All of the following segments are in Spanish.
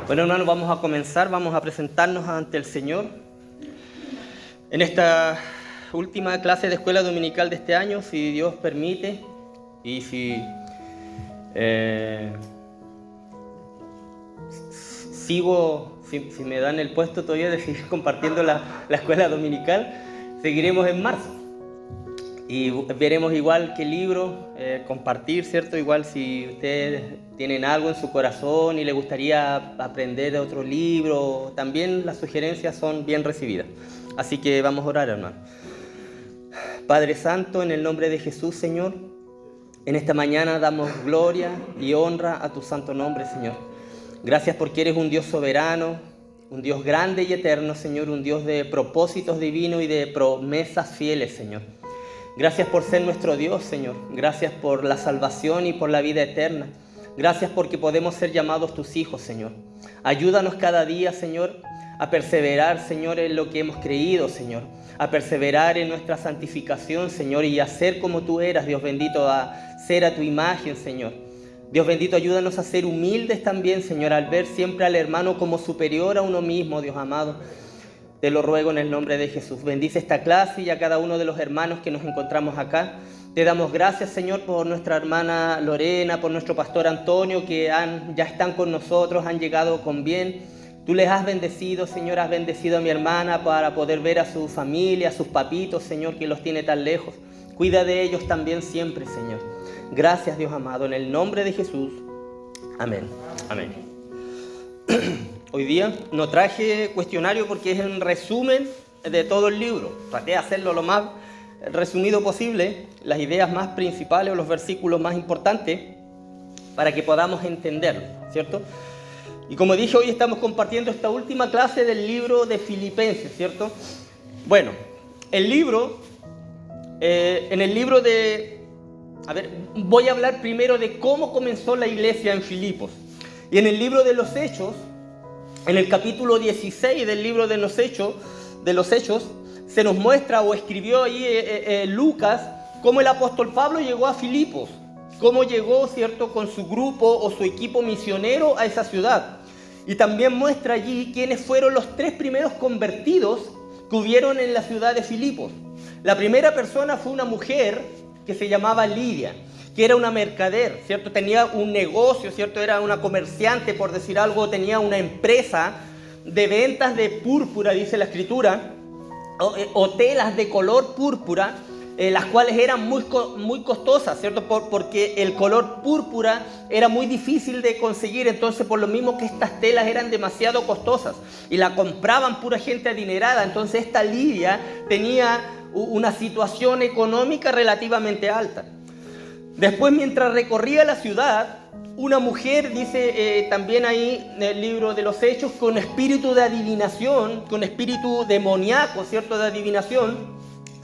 Bueno, hermanos, vamos a comenzar, vamos a presentarnos ante el Señor en esta última clase de escuela dominical de este año, si Dios permite y si me dan el puesto todavía de seguir compartiendo la escuela dominical, seguiremos en marzo. Y veremos igual qué libro compartir, ¿cierto? Igual si ustedes tienen algo en su corazón y les gustaría aprender de otro libro, también las sugerencias son bien recibidas. Así que vamos a orar, hermano. Padre Santo, en el nombre de Jesús, Señor, en esta mañana damos gloria y honra a tu santo nombre, Señor. Gracias porque eres un Dios soberano, un Dios grande y eterno, Señor, un Dios de propósitos divinos y de promesas fieles, Señor. Gracias por ser nuestro Dios, Señor. Gracias por la salvación y por la vida eterna. Gracias porque podemos ser llamados tus hijos, Señor. Ayúdanos cada día, Señor, a perseverar, Señor, en lo que hemos creído, Señor. A perseverar en nuestra santificación, Señor, y a ser como tú eras, Dios bendito, a ser a tu imagen, Señor. Dios bendito, ayúdanos a ser humildes también, Señor, al ver siempre al hermano como superior a uno mismo, Dios amado. Te lo ruego en el nombre de Jesús. Bendice esta clase y a cada uno de los hermanos que nos encontramos acá. Te damos gracias, Señor, por nuestra hermana Lorena, por nuestro pastor Antonio, que ya están con nosotros, han llegado con bien. Tú les has bendecido, Señor, has bendecido a mi hermana para poder ver a su familia, a sus papitos, Señor, que los tiene tan lejos. Cuida de ellos también siempre, Señor. Gracias, Dios amado, en el nombre de Jesús. Amén. Amén. Hoy día no traje cuestionario porque es un resumen de todo el libro. Traté de hacerlo lo más resumido posible, las ideas más principales o los versículos más importantes para que podamos entenderlo, ¿cierto? Y como dije, hoy estamos compartiendo esta última clase del libro de Filipenses, ¿cierto? Bueno, el libro, en el libro de... voy a hablar primero de cómo comenzó la iglesia en Filipos. Y en el libro de los Hechos, en el capítulo 16 del libro de los Hechos, se nos muestra o escribió ahí Lucas cómo el apóstol Pablo llegó a Filipos, cómo llegó, ¿cierto?, con su grupo o su equipo misionero a esa ciudad. Y también muestra allí quiénes fueron los 3 primeros convertidos que hubieron en la ciudad de Filipos. La primera persona fue una mujer que se llamaba Lidia, que era una mercader, ¿cierto? Tenía un negocio, ¿cierto? Era una comerciante, por decir algo, tenía una empresa de ventas de púrpura, dice la escritura, o telas de color púrpura, las cuales eran muy costosas, ¿cierto? Porque el color púrpura era muy difícil de conseguir, entonces por lo mismo que estas telas eran demasiado costosas y la compraban pura gente adinerada, entonces esta Lidia tenía una situación económica relativamente alta. Después, mientras recorría la ciudad, una mujer, dice también ahí en el libro de los Hechos, con espíritu de adivinación, con espíritu demoníaco, ¿cierto?, de adivinación,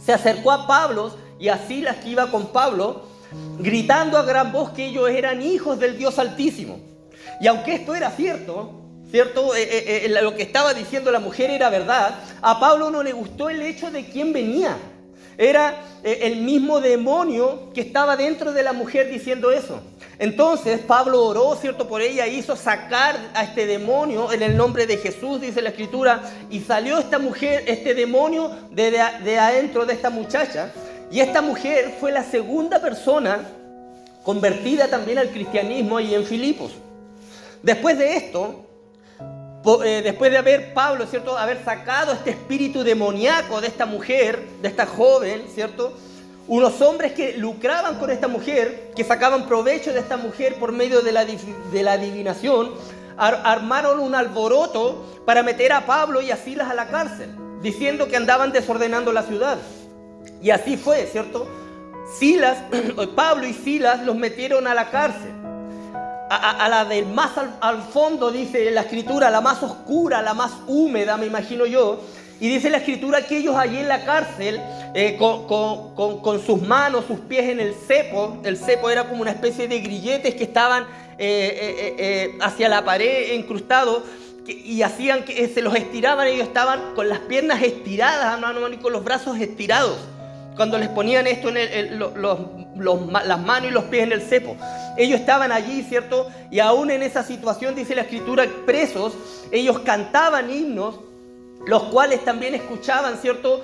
se acercó a Pablo y a Silas, que iba con Pablo, gritando a gran voz que ellos eran hijos del Dios Altísimo. Y aunque esto era cierto, lo que estaba diciendo la mujer era verdad, a Pablo no le gustó el hecho de quién venía. Era el mismo demonio que estaba dentro de la mujer diciendo eso. Entonces Pablo oró, ¿cierto?, por ella, hizo sacar a este demonio en el nombre de Jesús, dice la escritura, y salió esta mujer, este demonio de adentro de esta muchacha. Y esta mujer fue la segunda persona convertida también al cristianismo ahí en Filipos. Después de esto, después de haber Pablo, ¿cierto?, haber sacado este espíritu demoníaco de esta mujer, de esta joven, ¿cierto?, unos hombres que lucraban con esta mujer, que sacaban provecho de esta mujer por medio de la adivinación, armaron un alboroto para meter a Pablo y a Silas a la cárcel, diciendo que andaban desordenando la ciudad. Y así fue, ¿cierto? Pablo y Silas los metieron a la cárcel. A la del más al fondo, dice la escritura, la más oscura, la más húmeda, me imagino yo. Y dice la escritura que ellos allí en la cárcel, con sus manos, sus pies en el cepo era como una especie de grilletes que estaban hacia la pared incrustados, y hacían que se los estiraban. Ellos estaban con las piernas estiradas, hermano, y con los brazos estirados, cuando les ponían esto en las manos y los pies en el cepo. ellos estaban allí, ¿cierto? Y aún en esa situación, dice la Escritura, presos, ellos cantaban himnos, los cuales también escuchaban, ¿cierto?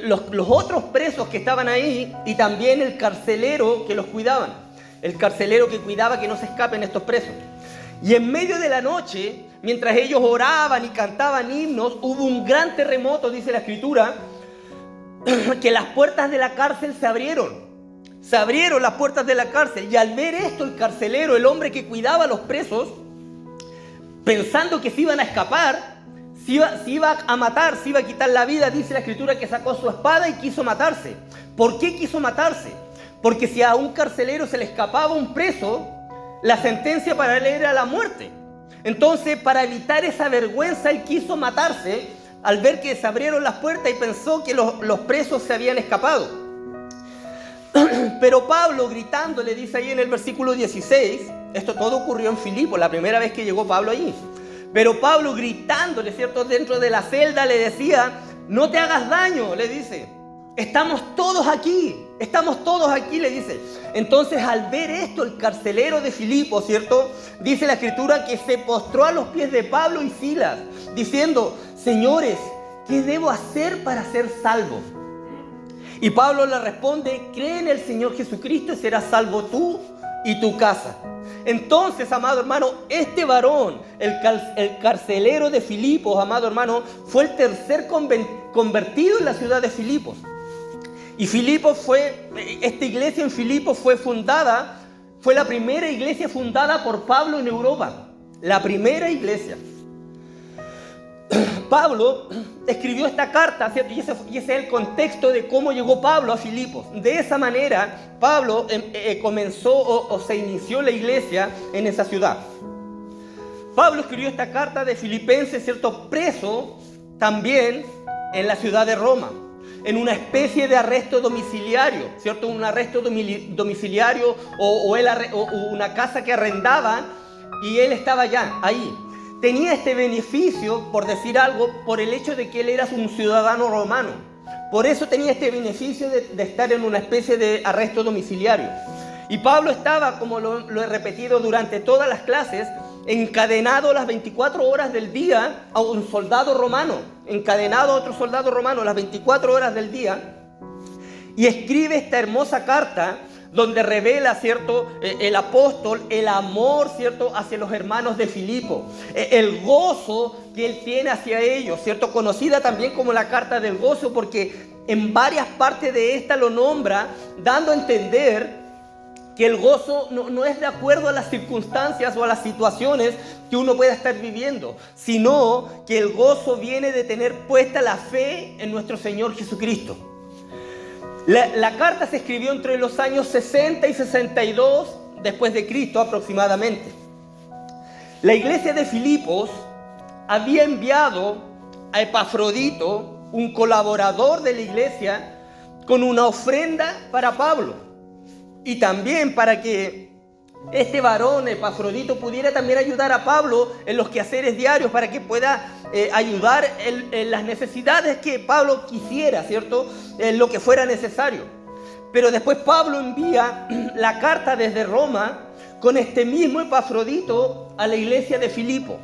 Los otros presos que estaban ahí y también el carcelero que los cuidaban. El carcelero que cuidaba que no se escapen estos presos. Y en medio de la noche, mientras ellos oraban y cantaban himnos, hubo un gran terremoto, dice la Escritura, que las puertas de la cárcel se abrieron. Se abrieron las puertas de la cárcel. Y al ver esto, el carcelero, el hombre que cuidaba a los presos, pensando que se iban a escapar, se iba a matar, se iba a quitar la vida, dice la Escritura que sacó su espada y quiso matarse. ¿Por qué quiso matarse? Porque si a un carcelero se le escapaba un preso, la sentencia para él era la muerte. Entonces, para evitar esa vergüenza, él quiso matarse al ver que se abrieron las puertas y pensó que los presos se habían escapado. Pero Pablo, gritando, le dice ahí en el versículo 16, esto todo ocurrió en Filipos, la primera vez que llegó Pablo allí. Pero Pablo, gritándole, ¿cierto?, dentro de la celda, le decía: no te hagas daño, le dice. Estamos todos aquí, le dice. Entonces, al ver esto, el carcelero de Filipos, ¿cierto?, dice la Escritura que se postró a los pies de Pablo y Silas, diciendo: señores, ¿qué debo hacer para ser salvo? Y Pablo le responde: cree en el Señor Jesucristo y serás salvo tú y tu casa. Entonces, amado hermano, este varón, el carcelero de Filipos, amado hermano, fue el tercer convertido en la ciudad de Filipos. Y esta iglesia en Filipos fue la primera iglesia fundada por Pablo en Europa. La primera iglesia. Pablo escribió esta carta, ¿cierto? Y ese es el contexto de cómo llegó Pablo a Filipos. De esa manera, Pablo comenzó o se inició la iglesia en esa ciudad. Pablo escribió esta carta de Filipenses, ¿cierto?, preso también en la ciudad de Roma, en una especie de arresto domiciliario, ¿cierto? Un arresto domiciliario o una casa que arrendaban y él estaba ya ahí. Tenía este beneficio, por decir algo, por el hecho de que él era un ciudadano romano. Por eso tenía este beneficio de estar en una especie de arresto domiciliario. Y Pablo estaba, como lo he repetido durante todas las clases, encadenado las 24 horas del día a un soldado romano, encadenado a otro soldado romano las 24 horas del día, y escribe esta hermosa carta donde revela, ¿cierto?, el apóstol, el amor, ¿cierto?, hacia los hermanos de Filipo, el gozo que él tiene hacia ellos, ¿cierto?, conocida también como la carta del gozo, porque en varias partes de esta lo nombra, dando a entender que el gozo no es de acuerdo a las circunstancias o a las situaciones que uno pueda estar viviendo, sino que el gozo viene de tener puesta la fe en nuestro Señor Jesucristo. La carta se escribió entre los años 60 y 62 después de Cristo aproximadamente. La iglesia de Filipos había enviado a Epafrodito, un colaborador de la iglesia, con una ofrenda para Pablo. Y también para que este varón, Epafrodito, pudiera también ayudar a Pablo en los quehaceres diarios, para que pueda ayudar en las necesidades que Pablo quisiera, ¿cierto?, en lo que fuera necesario. Pero después Pablo envía la carta desde Roma con este mismo Epafrodito a la iglesia de Filipos.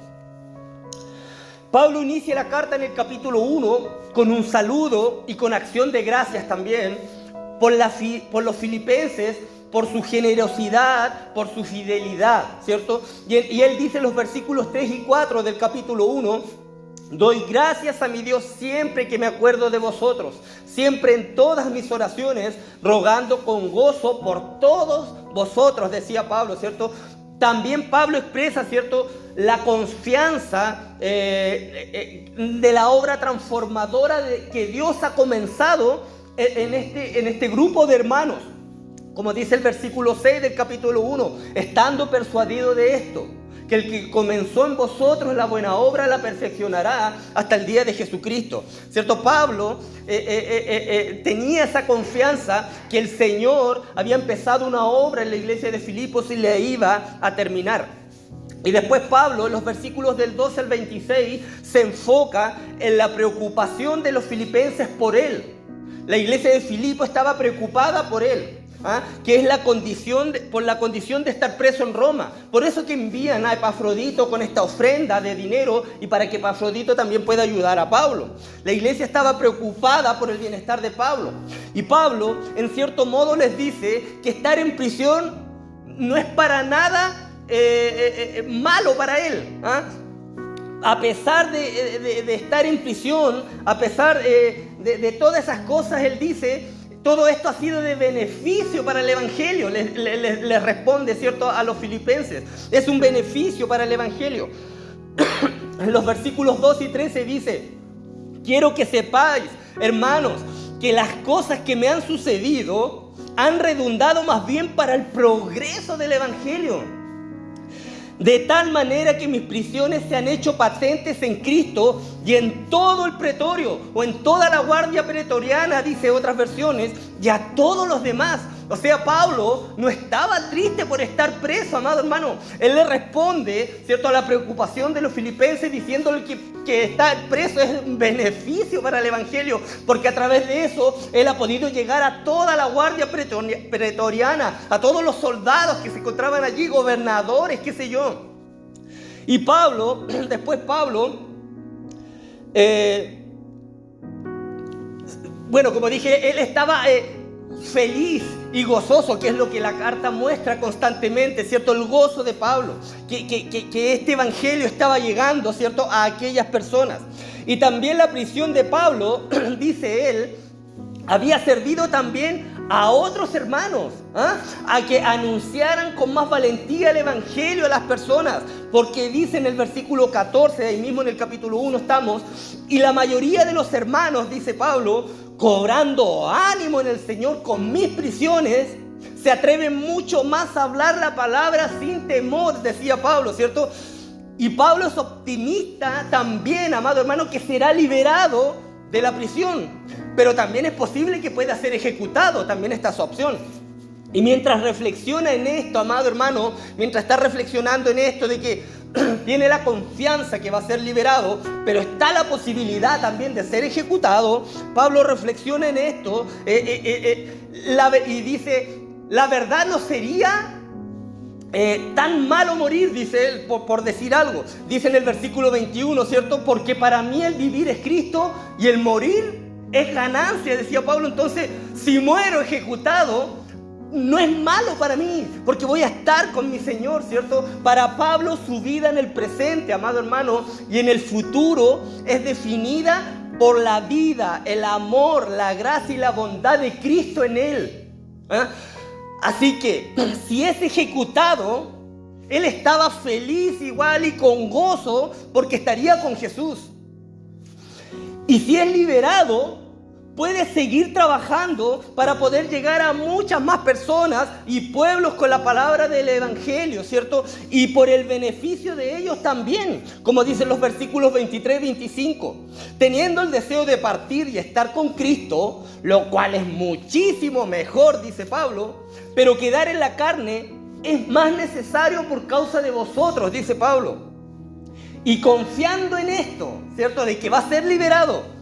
Pablo inicia la carta en el capítulo 1 con un saludo y con acción de gracias también por los filipenses, por su generosidad, por su fidelidad, ¿cierto? Y él dice en los versículos 3 y 4 del capítulo 1: doy gracias a mi Dios siempre que me acuerdo de vosotros, siempre en todas mis oraciones, rogando con gozo por todos vosotros, decía Pablo, ¿cierto? También Pablo expresa, ¿cierto?, la confianza de la obra transformadora que Dios ha comenzado en este grupo de hermanos. Como dice el versículo 6 del capítulo 1, estando persuadido de esto, que el que comenzó en vosotros la buena obra la perfeccionará hasta el día de Jesucristo. ¿Cierto? Pablo tenía esa confianza que el Señor había empezado una obra en la iglesia de Filipos y le iba a terminar. Y después Pablo, en los versículos del 12 al 26, se enfoca en la preocupación de los filipenses por él. La iglesia de Filipo estaba preocupada por él. que es por la condición de estar preso en Roma. Por eso que envían a Epafrodito con esta ofrenda de dinero y para que Epafrodito también pueda ayudar a Pablo. La iglesia estaba preocupada por el bienestar de Pablo. Y Pablo, en cierto modo, les dice que estar en prisión no es para nada malo para él. A pesar de estar en prisión, a pesar de todas esas cosas, él dice, todo esto ha sido de beneficio para el Evangelio. Les responde, ¿cierto?, a los filipenses. Es un beneficio para el Evangelio. En los versículos 2 y 13 dice, quiero que sepáis, hermanos, que las cosas que me han sucedido han redundado más bien para el progreso del Evangelio. De tal manera que mis prisiones se han hecho patentes en Cristo y en todo el pretorio, o en toda la guardia pretoriana, dice otras versiones, y a todos los demás. O sea, Pablo no estaba triste por estar preso, amado hermano. Él le responde, ¿cierto?, a la preocupación de los filipenses, diciéndole que estar preso es un beneficio para el Evangelio, porque a través de eso él ha podido llegar a toda la guardia pretoriana, a todos los soldados que se encontraban allí, gobernadores, qué sé yo. Y Pablo, después Pablo, bueno, como dije, él estaba feliz y gozoso, que es lo que la carta muestra constantemente, ¿cierto? El gozo de Pablo, que este evangelio estaba llegando, ¿cierto?, a aquellas personas. Y también la prisión de Pablo, dice él, había servido también a otros hermanos, a que anunciaran con más valentía el evangelio a las personas, porque dice en el versículo 14, ahí mismo en el capítulo 1 estamos, y la mayoría de los hermanos, dice Pablo, cobrando ánimo en el Señor con mis prisiones, se atreven mucho más a hablar la palabra sin temor, decía Pablo, ¿cierto? Y Pablo es optimista también, amado hermano, que será liberado de la prisión, pero también es posible que pueda ser ejecutado, también está su opción. Y mientras reflexiona en esto, amado hermano, mientras está reflexionando en esto de que tiene la confianza que va a ser liberado, pero está la posibilidad también de ser ejecutado, Pablo reflexiona en esto y dice, la verdad no sería tan malo morir, dice él, por decir algo. Dice en el versículo 21, ¿cierto? Porque para mí el vivir es Cristo y el morir es ganancia, decía Pablo. Entonces, si muero ejecutado, no es malo para mí, porque voy a estar con mi Señor, ¿cierto? Para Pablo, su vida en el presente, amado hermano, y en el futuro es definida por la vida, el amor, la gracia y la bondad de Cristo en él. Así que, si es ejecutado, él estaba feliz igual y con gozo, porque estaría con Jesús. Y si es liberado, puede seguir trabajando para poder llegar a muchas más personas y pueblos con la palabra del evangelio, ¿cierto? Y por el beneficio de ellos también, como dicen los versículos 23 y 25. Teniendo el deseo de partir y estar con Cristo, lo cual es muchísimo mejor, dice Pablo, pero quedar en la carne es más necesario por causa de vosotros, dice Pablo. Y confiando en esto, ¿cierto?, de que va a ser liberado,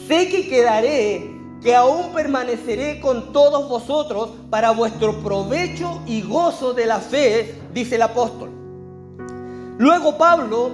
sé que quedaré, que aún permaneceré con todos vosotros para vuestro provecho y gozo de la fe, dice el apóstol. Luego Pablo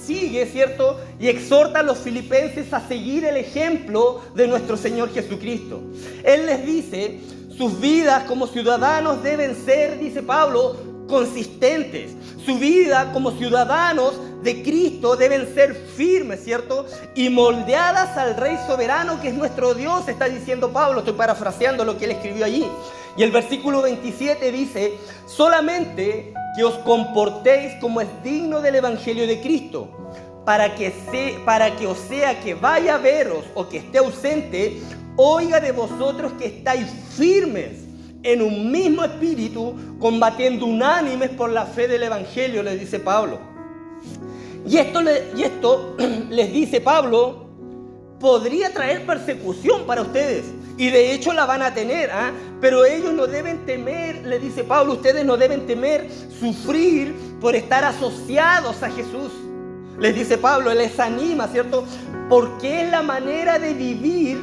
sigue, ¿cierto?, y exhorta a los filipenses a seguir el ejemplo de nuestro Señor Jesucristo. Él les dice, sus vidas como ciudadanos deben ser, dice Pablo, consistentes. Su vida como ciudadanos de Cristo deben ser firmes, ¿cierto? Y moldeadas al Rey soberano que es nuestro Dios, está diciendo Pablo. Estoy parafraseando lo que él escribió allí. Y el versículo 27 dice, solamente que os comportéis como es digno del Evangelio de Cristo, para que o sea que vaya a veros o que esté ausente, oiga de vosotros que estáis firmes en un mismo espíritu, combatiendo unánimes por la fe del Evangelio, le dice Pablo. Y esto les dice Pablo, podría traer persecución para ustedes. Y de hecho la van a tener, pero ellos no deben temer, le dice Pablo, ustedes no deben temer sufrir por estar asociados a Jesús. Les dice Pablo, él les anima, ¿cierto? Porque es la manera de vivir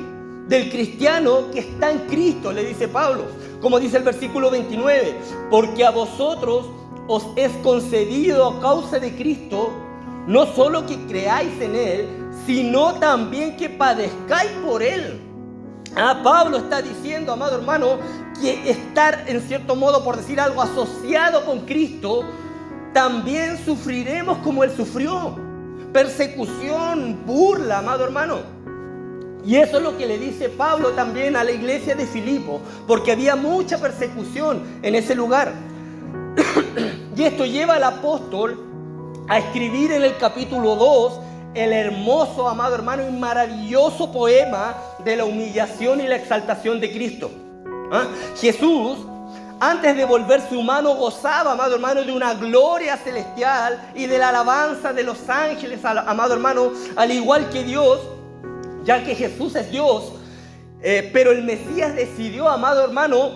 del cristiano que está en Cristo, le dice Pablo. como dice el versículo 29, porque a vosotros os es concedido a causa de Cristo, no solo que creáis en Él, sino también que padezcáis por Él. Pablo está diciendo, amado hermano, que estar en cierto modo, por decir algo, asociado con Cristo, también sufriremos como Él sufrió. Persecución, burla, amado hermano. Y eso es lo que le dice Pablo también a la iglesia de Filipo, porque había mucha persecución en ese lugar. Y esto lleva al apóstol a escribir en el capítulo 2 el hermoso, amado hermano, y maravilloso poema de la humillación y la exaltación de Cristo. Jesús, antes de volverse humano, gozaba, amado hermano, de una gloria celestial y de la alabanza de los ángeles, amado hermano, al igual que Dios, ya que Jesús es Dios. Pero el Mesías decidió, amado hermano,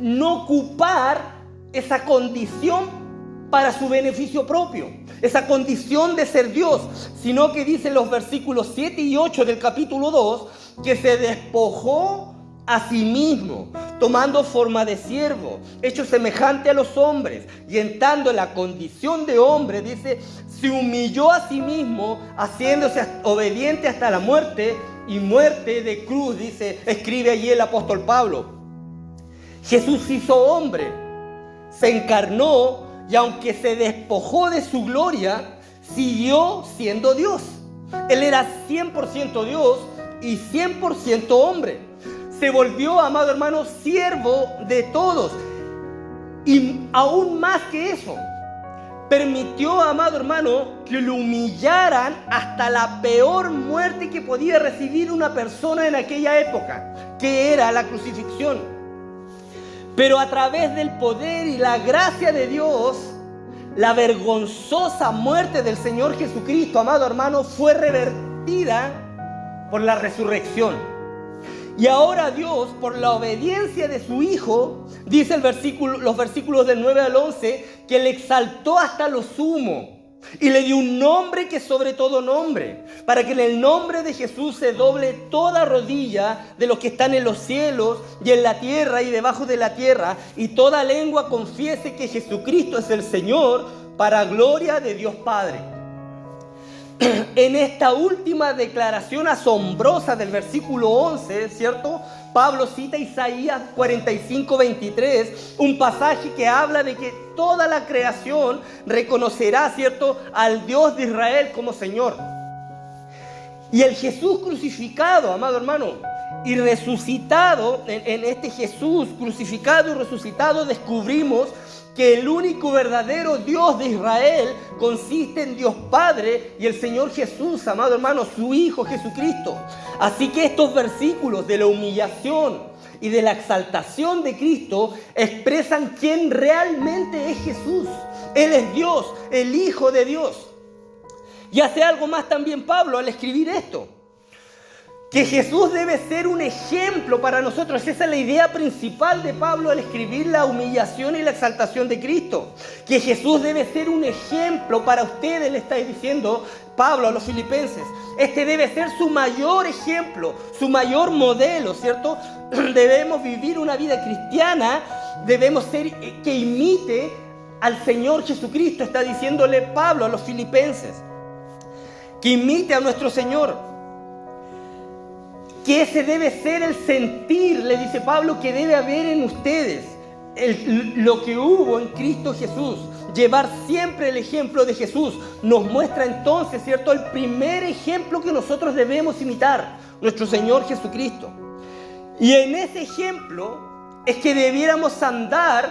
no ocupar esa condición para su beneficio propio, esa condición de ser Dios, sino que dice en los versículos 7 y 8 del capítulo 2 que se despojó a sí mismo, tomando forma de siervo, hecho semejante a los hombres, y entrando en la condición de hombre, dice, se humilló a sí mismo, haciéndose obediente hasta la muerte, y muerte de cruz, dice, escribe allí el apóstol Pablo. Jesús se hizo hombre, se encarnó, y aunque se despojó de su gloria, siguió siendo Dios. Él era 100% Dios y 100% hombre. Se volvió, amado hermano, siervo de todos. Y aún más que eso, permitió, amado hermano, que lo humillaran hasta la peor muerte que podía recibir una persona en aquella época, que era la crucifixión. Pero a través del poder y la gracia de Dios, la vergonzosa muerte del Señor Jesucristo, amado hermano, fue revertida por la resurrección. Y ahora Dios, por la obediencia de su Hijo, dice los versículos del 9 al 11, que le exaltó hasta lo sumo y le dio un nombre que es sobre todo nombre, para que en el nombre de Jesús se doble toda rodilla de los que están en los cielos y en la tierra y debajo de la tierra, y toda lengua confiese que Jesucristo es el Señor, para gloria de Dios Padre. En esta última declaración asombrosa del versículo 11, ¿cierto? Pablo cita Isaías 45:23, un pasaje que habla de que toda la creación reconocerá, ¿cierto?, al Dios de Israel como Señor. Y el Jesús crucificado, amado hermano, y resucitado, en este Jesús crucificado y resucitado descubrimos que el único verdadero Dios de Israel consiste en Dios Padre y el Señor Jesús, amado hermano, su Hijo Jesucristo. Así que estos versículos de la humillación y de la exaltación de Cristo expresan quién realmente es Jesús. Él es Dios, el Hijo de Dios. Y hace algo más también Pablo al escribir esto, que Jesús debe ser un ejemplo para nosotros. Esa es la idea principal de Pablo al escribir la humillación y la exaltación de Cristo. Que Jesús debe ser un ejemplo para ustedes, le está diciendo Pablo a los filipenses. Este debe ser su mayor ejemplo, su mayor modelo, ¿cierto? Debemos vivir una vida cristiana, debemos ser que imite al Señor Jesucristo, está diciéndole Pablo a los filipenses. Que imite a nuestro Señor. Que ese debe ser el sentir, le dice Pablo, que debe haber en ustedes. Lo que hubo en Cristo Jesús. Llevar siempre el ejemplo de Jesús. Nos muestra entonces, ¿cierto?, el primer ejemplo que nosotros debemos imitar. Nuestro Señor Jesucristo. Y en ese ejemplo es que debiéramos andar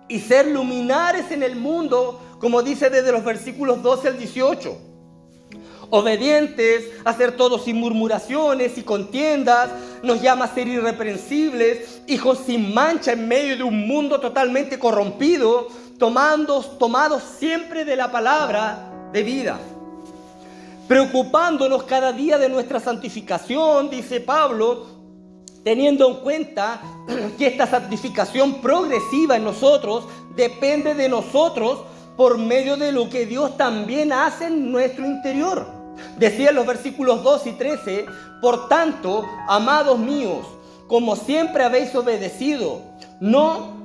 y ser luminares en el mundo, como dice desde los versículos 12 al 18. Obedientes, hacer todo sin murmuraciones y contiendas, nos llama a ser irreprensibles, hijos sin mancha en medio de un mundo totalmente corrompido, tomados siempre de la palabra de vida. Preocupándonos cada día de nuestra santificación, dice Pablo, teniendo en cuenta que esta santificación progresiva en nosotros depende de nosotros por medio de lo que Dios también hace en nuestro interior. Decía en los versículos 2 y 13, por tanto, amados míos, como siempre habéis obedecido, no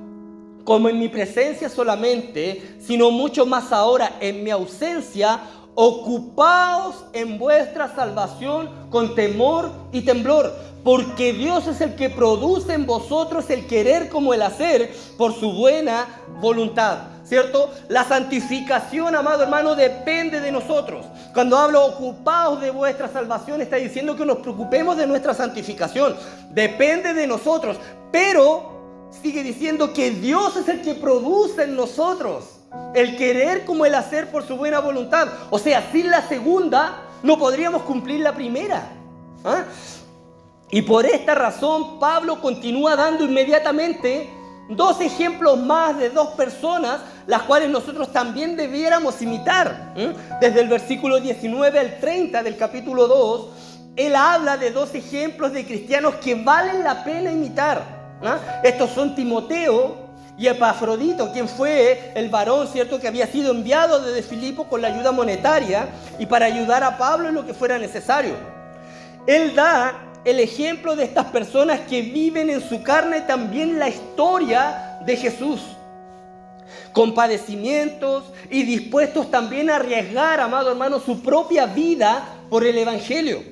como en mi presencia solamente, sino mucho más ahora en mi ausencia. Ocupaos en vuestra salvación con temor y temblor, porque Dios es el que produce en vosotros el querer como el hacer por su buena voluntad, ¿cierto? La santificación, amado hermano, depende de nosotros. Cuando hablo ocupaos de vuestra salvación, está diciendo que nos preocupemos de nuestra santificación. Depende de nosotros, pero sigue diciendo que Dios es el que produce en nosotros el querer como el hacer por su buena voluntad. O sea, sin la segunda no podríamos cumplir la primera. ¿Ah? Y por esta razón Pablo continúa dando inmediatamente dos ejemplos más de dos personas, las cuales nosotros también debiéramos imitar. Desde el versículo 19 al 30 del capítulo 2, él habla de dos ejemplos de cristianos que valen la pena imitar. Estos son Timoteo y Epafrodito, quien fue el varón, ¿cierto?, que había sido enviado desde Filipo con la ayuda monetaria y para ayudar a Pablo en lo que fuera necesario. Él da el ejemplo de estas personas que viven en su carne también la historia de Jesús, con padecimientos y dispuestos también a arriesgar, amado hermano, su propia vida por el Evangelio.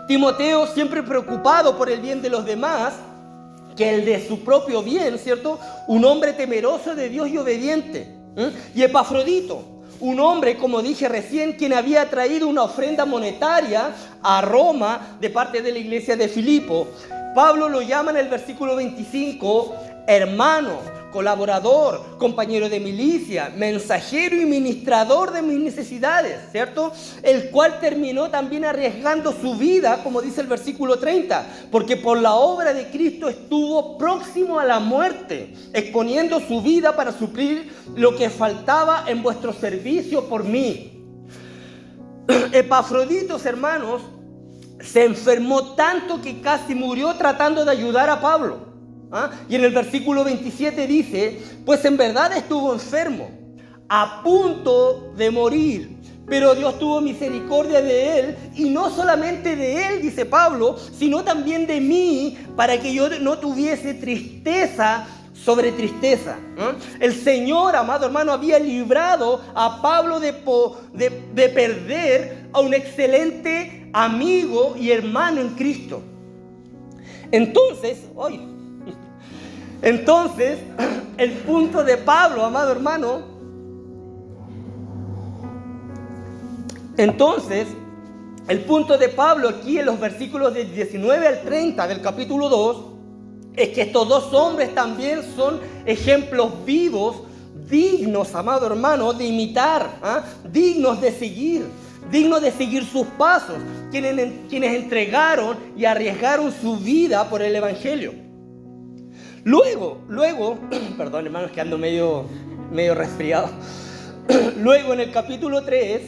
Timoteo, siempre preocupado por el bien de los demás, que el de su propio bien, ¿cierto? Un hombre temeroso de Dios y obediente. Y Epafrodito, un hombre, como dije recién, quien había traído una ofrenda monetaria a Roma de parte de la iglesia de Filipo. Pablo lo llama en el versículo 25, hermano, colaborador, compañero de milicia, mensajero y ministrador de mis necesidades, ¿cierto? El cual terminó también arriesgando su vida, como dice el versículo 30, porque por la obra de Cristo estuvo próximo a la muerte, exponiendo su vida para suplir lo que faltaba en vuestro servicio por mí. Epafrodito, hermanos, se enfermó tanto que casi murió tratando de ayudar a Pablo. Y en el versículo 27 dice, pues en verdad estuvo enfermo, a punto de morir, pero Dios tuvo misericordia de él, y no solamente de él, dice Pablo, sino también de mí, para que yo no tuviese tristeza sobre tristeza. El Señor, amado hermano, había librado a Pablo de perder a un excelente amigo y hermano en Cristo. Entonces, el punto de Pablo, amado hermano, el punto de Pablo aquí en los versículos del 19 al 30 del capítulo 2, es que estos dos hombres también son ejemplos vivos, dignos, amado hermano, de imitar, dignos de seguir sus pasos, quienes entregaron y arriesgaron su vida por el Evangelio. Luego, perdón hermanos que ando medio resfriado. Luego en el capítulo 3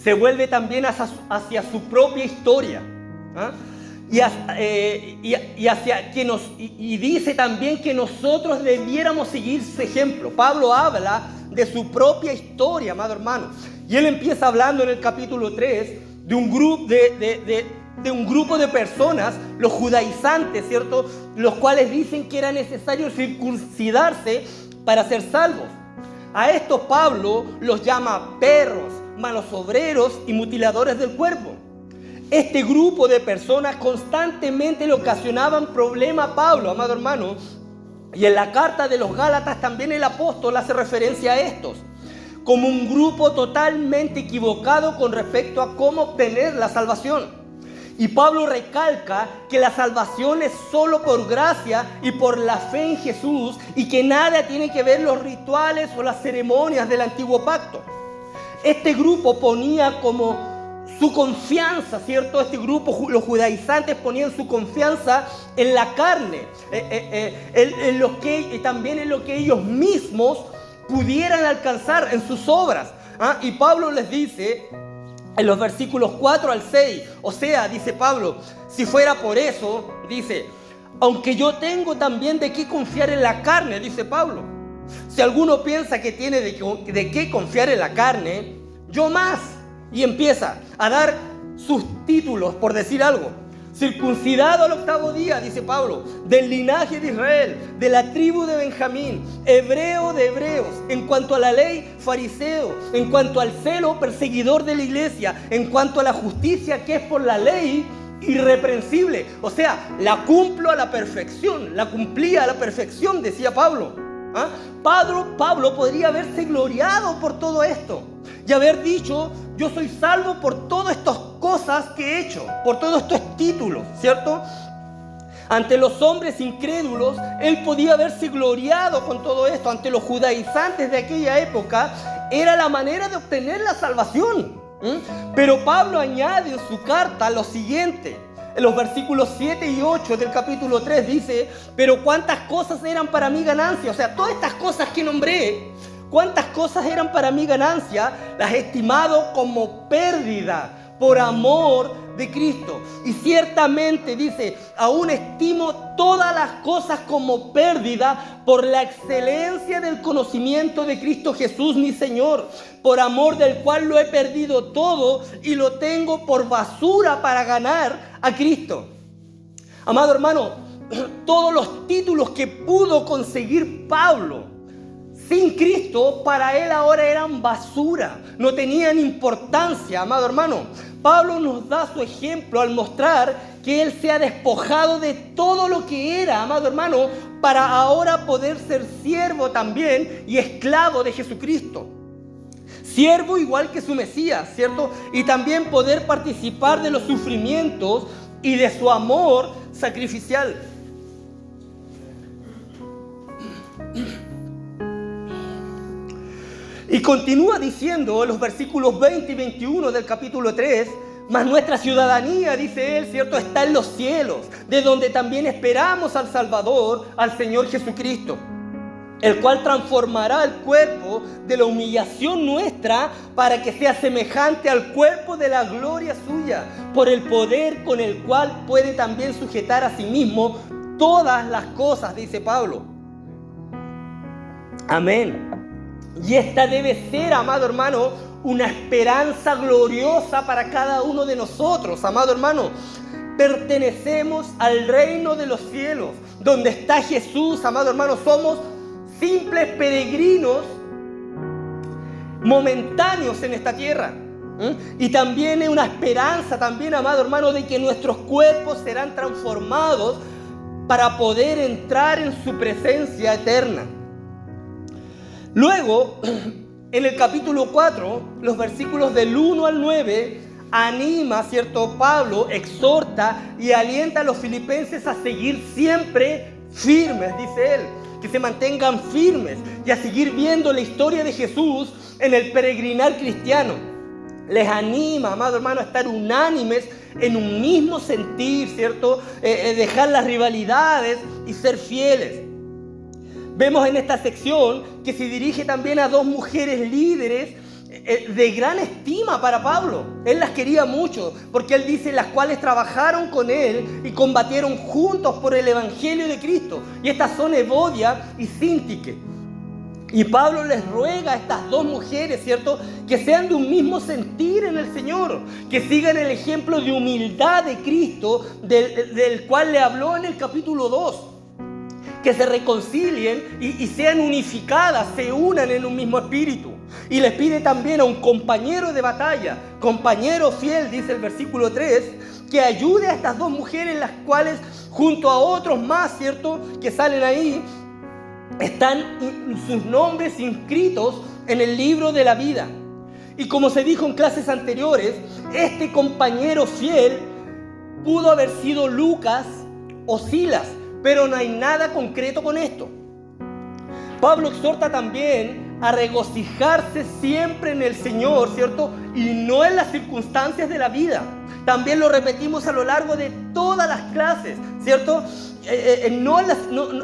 se vuelve también hacia su propia historia. Y dice también que nosotros debiéramos seguir su ejemplo. Pablo habla de su propia historia, amado hermano. Y él empieza hablando en el capítulo 3 de un grupo de personas, los judaizantes, ¿cierto?, los cuales dicen que era necesario circuncidarse para ser salvos. A estos Pablo los llama perros, malos obreros y mutiladores del cuerpo. Este grupo de personas constantemente le ocasionaban problema a Pablo, amado hermano, y en la carta de los Gálatas también el apóstol hace referencia a estos como un grupo totalmente equivocado con respecto a cómo obtener la salvación. Y Pablo recalca que la salvación es solo por gracia y por la fe en Jesús, y que nada tiene que ver los rituales o las ceremonias del antiguo pacto. Este grupo ponía como su confianza, ¿cierto? Este grupo, los judaizantes, ponían su confianza en la carne, también en lo que ellos mismos pudieran alcanzar en sus obras. Y Pablo les dice en los versículos 4 al 6, o sea, dice Pablo, si fuera por eso, dice, aunque yo tengo también de qué confiar en la carne, dice Pablo. Si alguno piensa que tiene de qué confiar en la carne, yo más. Y empieza a dar sus títulos, por decir algo. circuncidado al 8º día, dice Pablo, del linaje de Israel, de la tribu de Benjamín, hebreo de hebreos, en cuanto a la ley, fariseo, en cuanto al celo, perseguidor de la iglesia, en cuanto a la justicia que es por la ley, irreprensible. O sea, la cumplo a la perfección, la cumplía a la perfección, decía Pablo. Pablo podría haberse gloriado por todo esto y haber dicho: yo soy salvo por todas estas cosas que he hecho, por todos estos títulos, ¿cierto? Ante los hombres incrédulos, él podía haberse gloriado con todo esto. Ante los judaizantes de aquella época, era la manera de obtener la salvación. Pero Pablo añade en su carta lo siguiente. En los versículos 7 y 8 del capítulo 3 dice: pero cuántas cosas eran para mí ganancia. O sea, todas estas cosas que nombré, cuántas cosas eran para mí ganancia, las he estimado como pérdida por amor de Cristo. Y ciertamente dice: aún estimo todas las cosas como pérdida por la excelencia del conocimiento de Cristo Jesús mi Señor, por amor del cual lo he perdido todo y lo tengo por basura para ganar a Cristo. Amado hermano, todos los títulos que pudo conseguir Pablo sin Cristo, para él ahora eran basura, no tenían importancia, amado hermano. Pablo nos da su ejemplo al mostrar que él se ha despojado de todo lo que era, amado hermano, para ahora poder ser siervo también y esclavo de Jesucristo. Siervo igual que su Mesías, ¿cierto? Y también poder participar de los sufrimientos y de su amor sacrificial. Y continúa diciendo en los versículos 20 y 21 del capítulo 3: mas nuestra ciudadanía, dice él, ¿cierto?, está en los cielos, de donde también esperamos al Salvador, al Señor Jesucristo, el cual transformará el cuerpo de la humillación nuestra para que sea semejante al cuerpo de la gloria suya, por el poder con el cual puede también sujetar a sí mismo todas las cosas, dice Pablo. Amén. Y esta debe ser, amado hermano, una esperanza gloriosa para cada uno de nosotros, amado hermano. Pertenecemos al reino de los cielos, donde está Jesús, amado hermano. Somos simples peregrinos momentáneos en esta tierra. Y también es una esperanza, también, amado hermano, de que nuestros cuerpos serán transformados para poder entrar en su presencia eterna. Luego, en el capítulo 4, los versículos del 1 al 9, anima, ¿cierto? Pablo exhorta y alienta a los filipenses a seguir siempre firmes, dice él, que se mantengan firmes y a seguir viendo la historia de Jesús en el peregrinar cristiano. Les anima, amado hermano, a estar unánimes en un mismo sentir, ¿cierto? Dejar las rivalidades y ser fieles. Vemos en esta sección que se dirige también a dos mujeres líderes de gran estima para Pablo. Él las quería mucho, porque él dice: las cuales trabajaron con él y combatieron juntos por el evangelio de Cristo. Y estas son Evodia y Síntique. Y Pablo les ruega a estas dos mujeres, ¿cierto?, que sean de un mismo sentir en el Señor, que sigan el ejemplo de humildad de Cristo, del cual le habló en el capítulo 2. Que se reconcilien y sean unificadas, se unan en un mismo espíritu. Y les pide también a un compañero de batalla, compañero fiel, dice el versículo 3, que ayude a estas dos mujeres, las cuales junto a otros más, ¿cierto?, que salen ahí, están sus nombres inscritos en el libro de la vida. Y como se dijo en clases anteriores, este compañero fiel pudo haber sido Lucas o Silas, pero no hay nada concreto con esto. Pablo exhorta también a regocijarse siempre en el Señor, ¿cierto? Y no en las circunstancias de la vida. También lo repetimos a lo largo de todas las clases, ¿cierto?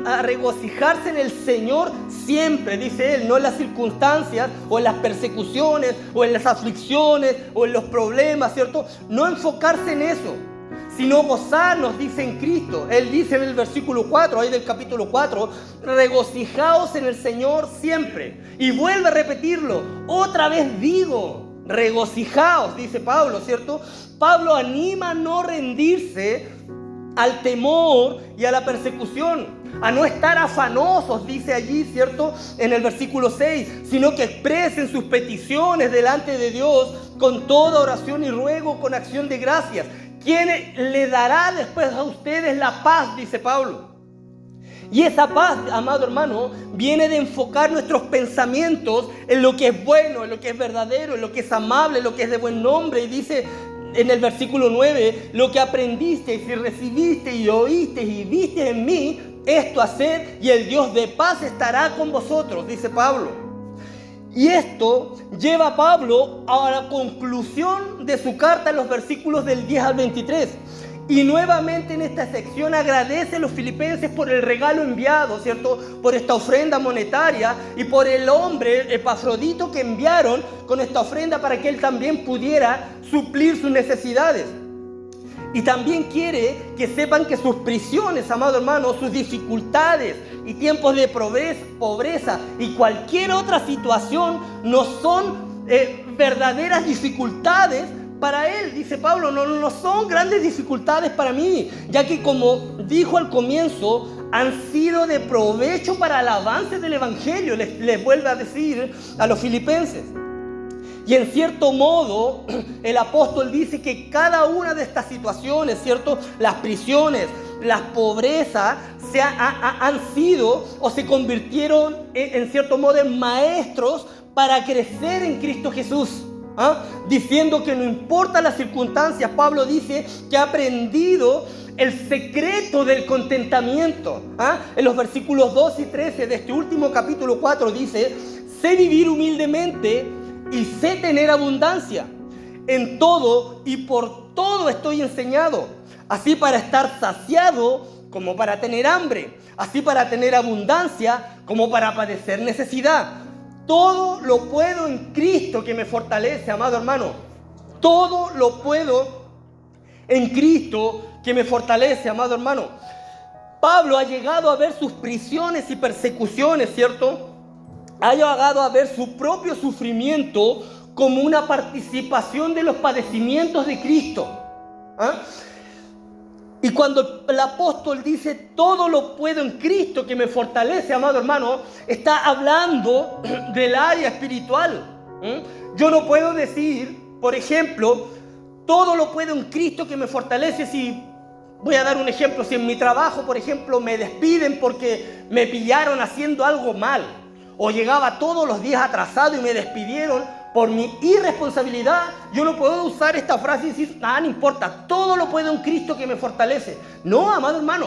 A regocijarse en el Señor siempre, dice él, no en las circunstancias o en las persecuciones o en las aflicciones o en los problemas, ¿cierto? No enfocarse en eso, sino gozarnos, dice, en Cristo. Él dice en el versículo 4, ahí del capítulo 4, regocijaos en el Señor siempre. Y vuelve a repetirlo, otra vez digo, regocijaos, dice Pablo, ¿cierto? Pablo anima a no rendirse al temor y a la persecución, a no estar afanosos, dice allí, ¿cierto? En el versículo 6, sino que expresen sus peticiones delante de Dios con toda oración y ruego con acción de gracias. ¿Quién le dará después a ustedes la paz? Dice Pablo. Y esa paz, amado hermano, viene de enfocar nuestros pensamientos en lo que es bueno, en lo que es verdadero, en lo que es amable, en lo que es de buen nombre. Y dice en el versículo 9, lo que aprendisteis y recibiste y oísteis y viste en mí, esto haced y el Dios de paz estará con vosotros, dice Pablo. Y esto lleva a Pablo a la conclusión de su carta en los versículos del 10 al 23. Y nuevamente en esta sección agradece a los filipenses por el regalo enviado, ¿cierto? Por esta ofrenda monetaria y por el hombre Epafrodito que enviaron con esta ofrenda para que él también pudiera suplir sus necesidades. Y también quiere que sepan que sus prisiones, amado hermano, sus dificultades y tiempos de pobreza y cualquier otra situación no son verdaderas dificultades para él, dice Pablo, no son grandes dificultades para mí, ya que como dijo al comienzo, han sido de provecho para el avance del Evangelio, les vuelve a decir a los filipenses. Y en cierto modo, el apóstol dice que cada una de estas situaciones, ¿cierto? Las prisiones, las pobrezas, han sido o se convirtieron en cierto modo en maestros para crecer en Cristo Jesús. Diciendo que no importa las circunstancias, Pablo dice que ha aprendido el secreto del contentamiento. En los versículos 2 y 13 de este último capítulo 4 dice: sé vivir humildemente y sé tener abundancia. En todo y por todo estoy enseñado, así para estar saciado como para tener hambre, así para tener abundancia como para padecer necesidad. Todo lo puedo en Cristo que me fortalece, amado hermano. Todo lo puedo en Cristo que me fortalece, amado hermano. Pablo ha llegado a ver sus prisiones y persecuciones, ¿cierto? Ha llegado a ver su propio sufrimiento como una participación de los padecimientos de Cristo. Y cuando el apóstol dice todo lo puedo en Cristo que me fortalece, amado hermano, está hablando del área espiritual. Yo no puedo decir, por ejemplo, todo lo puedo en Cristo que me fortalece si, voy a dar un ejemplo, si en mi trabajo, por ejemplo, me despiden porque me pillaron haciendo algo mal, o llegaba todos los días atrasado y me despidieron por mi irresponsabilidad, yo no puedo usar esta frase y decir, no importa, todo lo puedo en Cristo que me fortalece. No, amado hermano,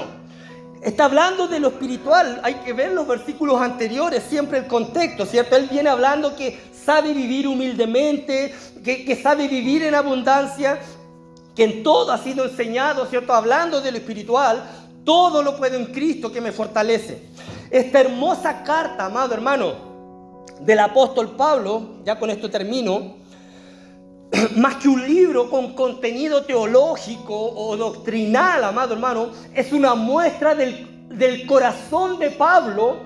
está hablando de lo espiritual. Hay que ver los versículos anteriores, siempre el contexto, ¿cierto? Él viene hablando que sabe vivir humildemente, que sabe vivir en abundancia, que en todo ha sido enseñado, ¿cierto? Hablando de lo espiritual, todo lo puedo en Cristo que me fortalece. Esta hermosa carta, amado hermano, del apóstol Pablo, ya con esto termino, más que un libro con contenido teológico o doctrinal, amado hermano, es una muestra del corazón de Pablo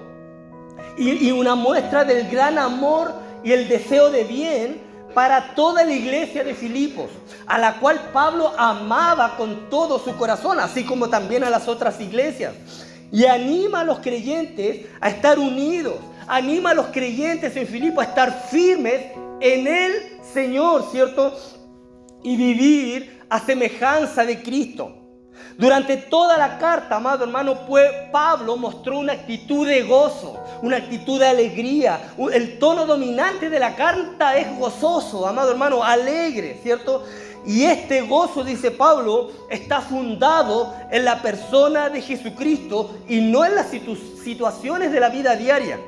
y una muestra del gran amor y el deseo de bien para toda la iglesia de Filipos, a la cual Pablo amaba con todo su corazón, así como también a las otras iglesias. Y anima a los creyentes a estar unidos, anima a los creyentes en Filipos a estar firmes en el Señor, ¿cierto? Y vivir a semejanza de Cristo. Durante toda la carta, amado hermano, Pablo mostró una actitud de gozo, una actitud de alegría. El tono dominante de la carta es gozoso, amado hermano, alegre, ¿cierto? Y este gozo, dice Pablo, está fundado en la persona de Jesucristo y no en las situaciones de la vida diaria.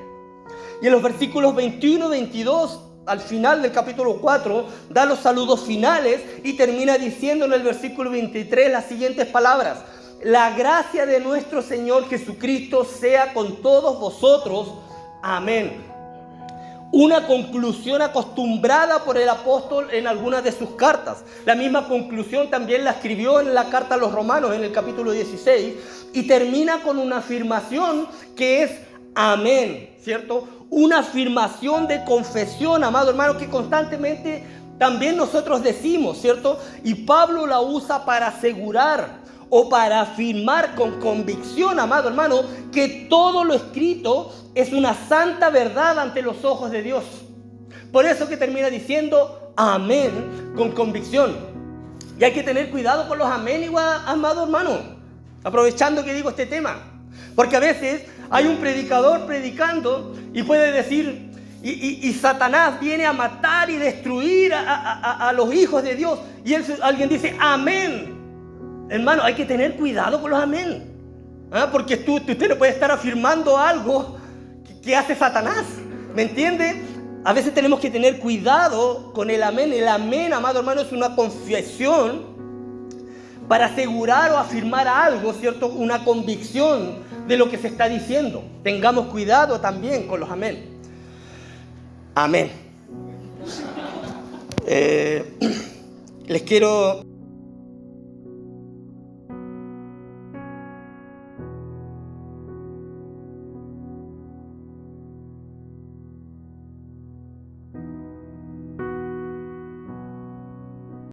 Y en los versículos 21 y 22, al final del capítulo 4, da los saludos finales y termina diciendo en el versículo 23 las siguientes palabras: la gracia de nuestro Señor Jesucristo sea con todos vosotros. Amén. Una conclusión acostumbrada por el apóstol en algunas de sus cartas. La misma conclusión también la escribió en la carta a los Romanos en el capítulo 16 y termina con una afirmación que es amén, ¿cierto? Una afirmación de confesión, amado hermano, que constantemente también nosotros decimos, ¿cierto? Y Pablo la usa para asegurar o para afirmar con convicción, amado hermano, que todo lo escrito es una santa verdad ante los ojos de Dios. Por eso que termina diciendo amén con convicción. Y hay que tener cuidado con los amén igual, amado hermano, aprovechando que digo este tema. Porque a veces hay un predicador predicando y puede decir, y Satanás viene a matar y destruir a los hijos de Dios. Y alguien dice amén. Hermano, hay que tener cuidado con los amén. Porque usted no puede estar afirmando algo que hace Satanás. ¿Me entiende? A veces tenemos que tener cuidado con el amén. El amén, amado hermano, es una confesión para asegurar o afirmar algo, ¿cierto? Una convicción de lo que se está diciendo. Tengamos cuidado también con los amén. Amén. Les quiero